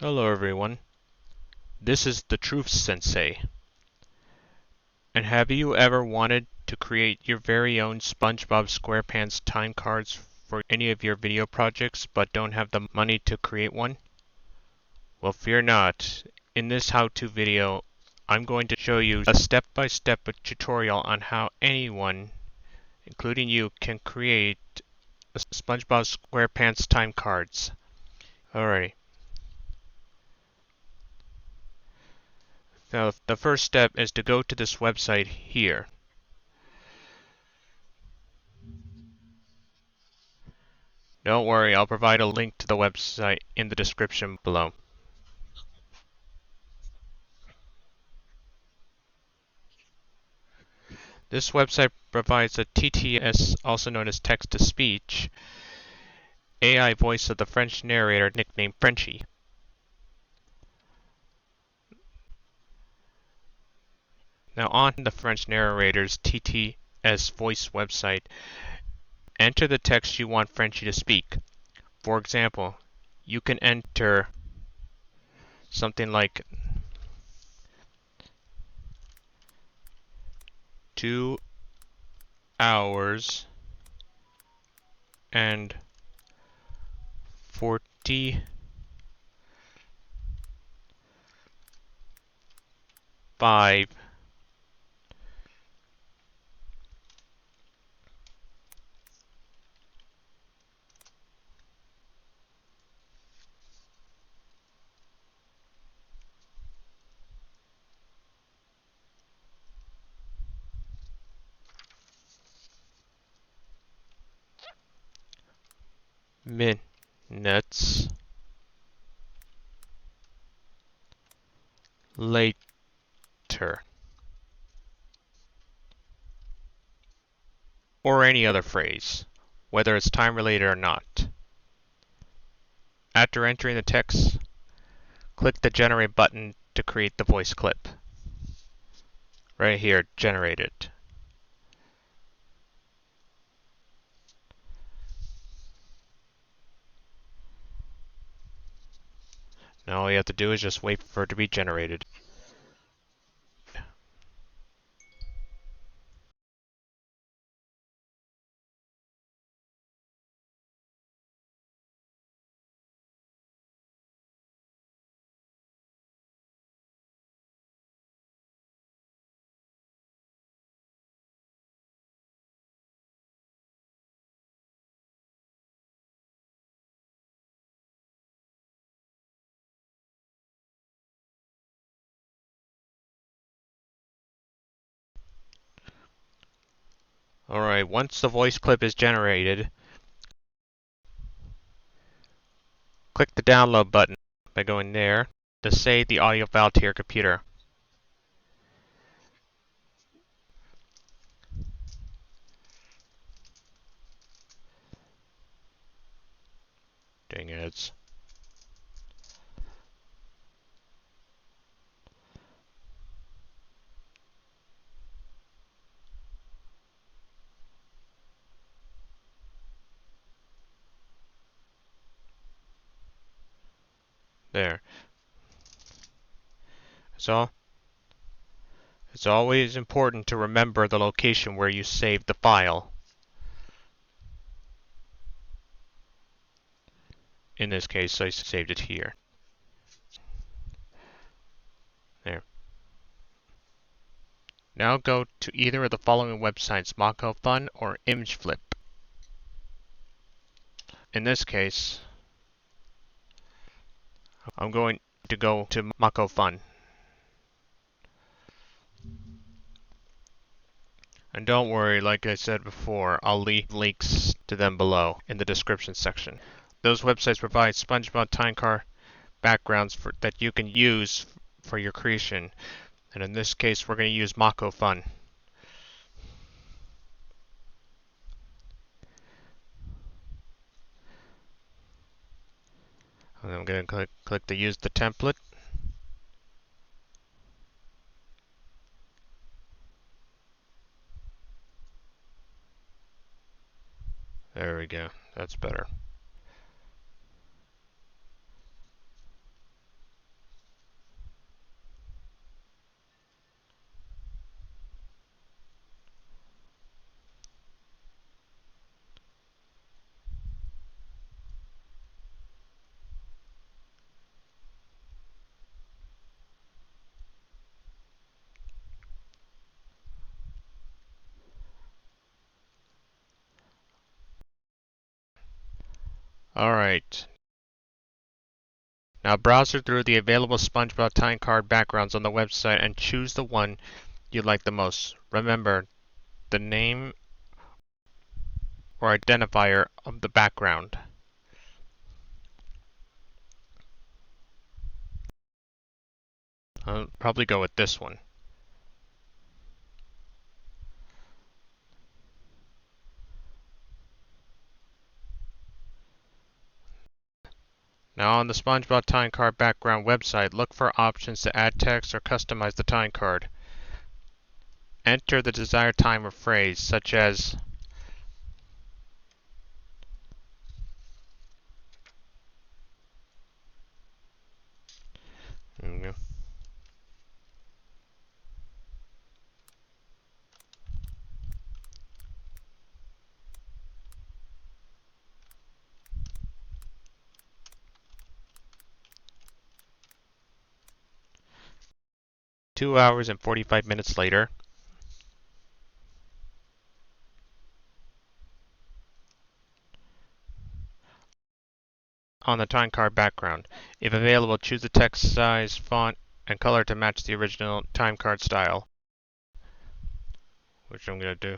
Hello everyone, this is the Truth Sensei. And have you ever wanted to create your very own SpongeBob SquarePants time cards for any of your video projects but don't have the money to create one? Well, fear not. In this how-to video, I'm going to show you a step-by-step tutorial on how anyone, including you, can create a SpongeBob SquarePants time cards. Alrighty. Now, the first step is to go to this website here. Don't worry, I'll provide a link to the website in the description below. This website provides a TTS, also known as text-to-speech, AI voice of the French narrator nicknamed Frenchie. Now on the French narrator's TTS voice website, enter the text you want Frenchie to speak. For example, you can enter something like 2 hours and 45 minutes later, or any other phrase, whether it's time related or not. After entering the text, click the Generate button to create the voice clip. Right here, generate it. Now all you have to do is just wait for it to be generated. Alright, once the voice clip is generated, click the download button by going there to save the audio file to your computer. Dang it. There. So, it's always important to remember the location where you saved the file. In this case, I saved it here. There. Now go to either of the following websites, MakoFun or ImageFlip. In this case, I'm going to go to MakoFun. And don't worry, like I said before, I'll leave links to them below in the description section. Those websites provide SpongeBob time card backgrounds that you can use for your creation. And in this case, we're going to use MakoFun. And I'm going to click to use the template. There we go. That's better. Alright. Now browse through the available SpongeBob time card backgrounds on the website and choose the one you like the most. Remember, the name or identifier of the background. I'll probably go with this one. Now on the SpongeBob time card background website, look for options to add text or customize the time card. Enter the desired time or phrase, such as mm, 2 hours and 45 minutes later. On the time card background. If available, choose the text size, font, and color to match the original time card style, which I'm going to do.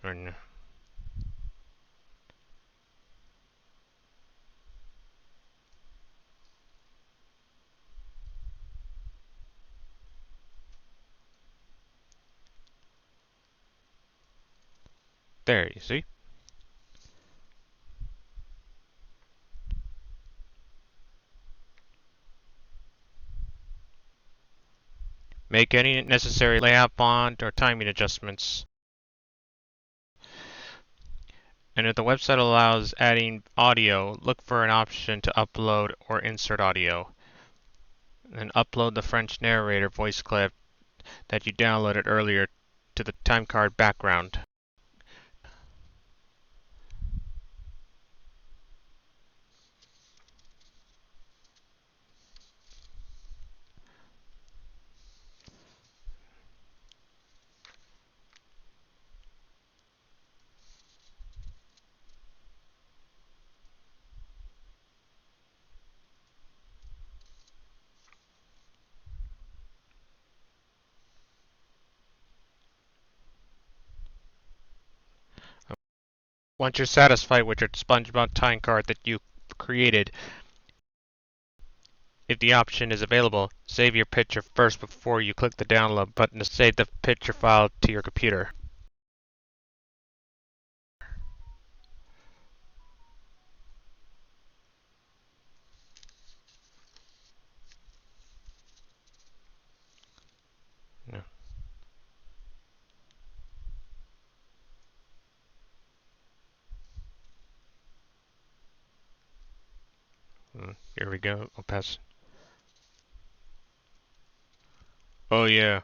And there, you see? Make any necessary layout, font, or timing adjustments. And if the website allows adding audio, look for an option to upload or insert audio. And upload the French narrator voice clip that you downloaded earlier to the time card background. Once you're satisfied with your SpongeBob time card that you created, if the option is available, save your picture first before you click the download button to save the picture file to your computer. Yeah. Here we go. I'll pass. Oh yeah.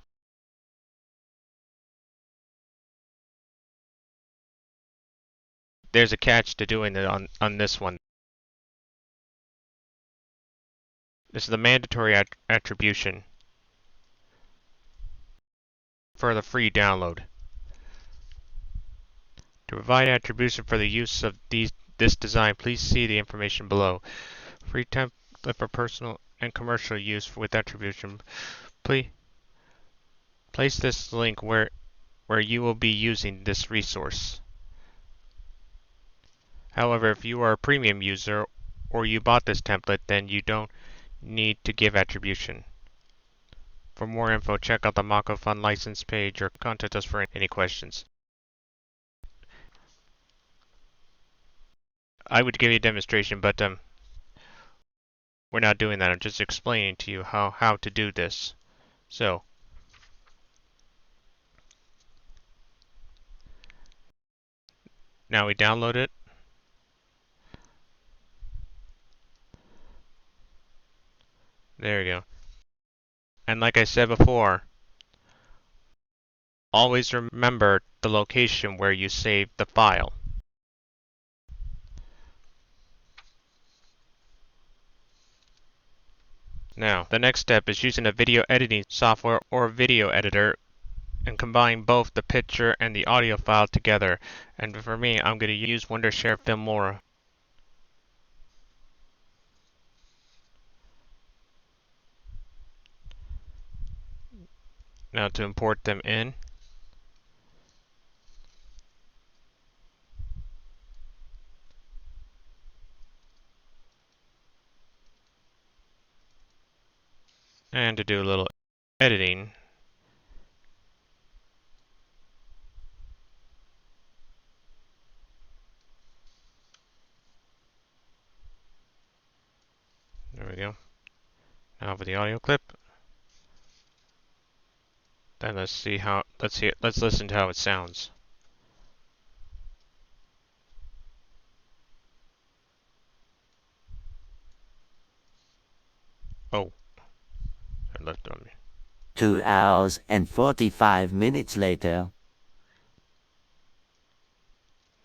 There's a catch to doing it on this one. This is the mandatory attribution for the free download. To provide attribution for the use of this design, please see the information below. Free template for personal and commercial use with attribution. Please place this link where you will be using this resource. However, if you are a premium user or you bought this template, then you don't need to give attribution. For more info, check out the Mako Fund license page or contact us for any questions. I would give you a demonstration, but we're not doing that. I'm just explaining to you how to do this. So, now we download it. There we go. And like I said before, always remember the location where you saved the file. Now, the next step is using a video editing software or video editor and combine both the picture and the audio file together. And for me, I'm going to use Wondershare Filmora. Now to import them in. And to do a little editing. There we go. Now for the audio clip. Then let's listen to how it sounds. Oh, I left it on me. 2 hours and 45 minutes later.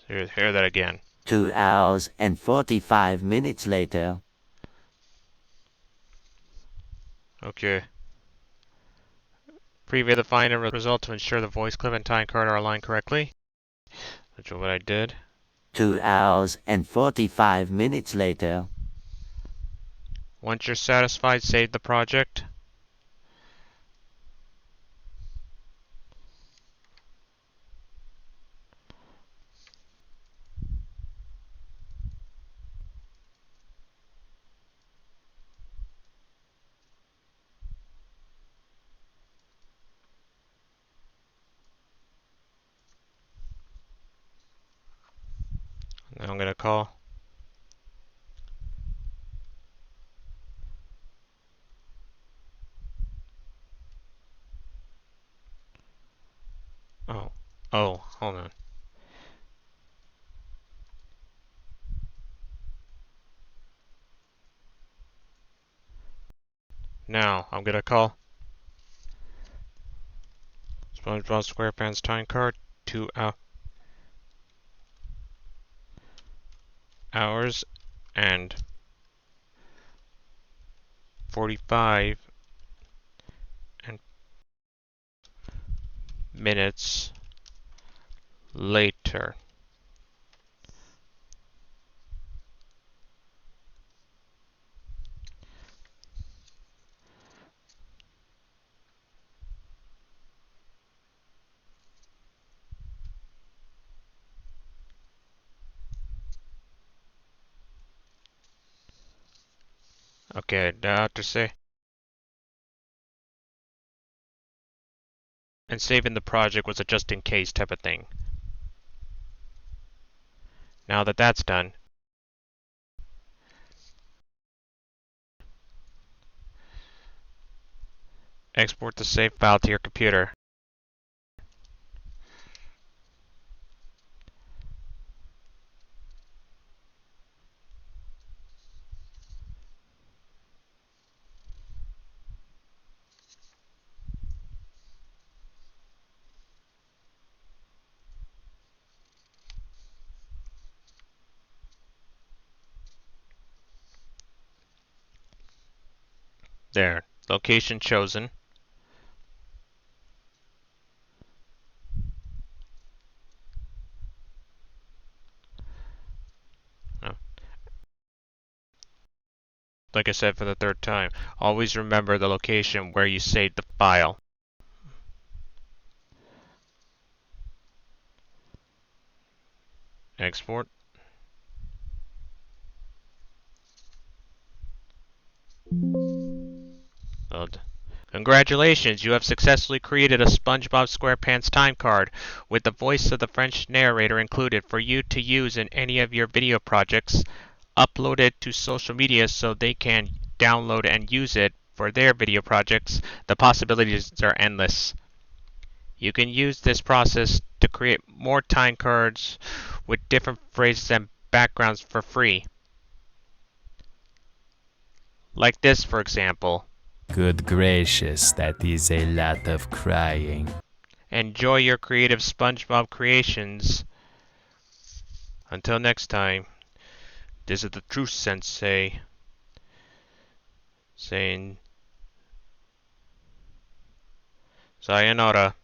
Hear that again. 2 hours and 45 minutes later. Okay. Preview the final result to ensure the voice clip and time card are aligned correctly. Which is what I did. 2 hours and 45 minutes later. Once you're satisfied, save the project. Now I'm gonna call. Oh, hold on. Now I'm gonna call SpongeBob SquarePants time card 2 hours and 45 and minutes later. Okay, now to say. And saving the project was a just in case type of thing. Now that that's done, export the save file to your computer. There, location chosen. Oh, like I said for the third time, always remember the location where you saved the file. Export. Load. Congratulations, you have successfully created a SpongeBob SquarePants time card with the voice of the French narrator included for you to use in any of your video projects. Upload it to social media so they can download and use it for their video projects. The possibilities are endless. You can use this process to create more time cards with different phrases and backgrounds for free. Like this, for example. Good gracious, that is a lot of crying. Enjoy your creative SpongeBob creations. Until next time, this is the Truth Sensei saying sayonara.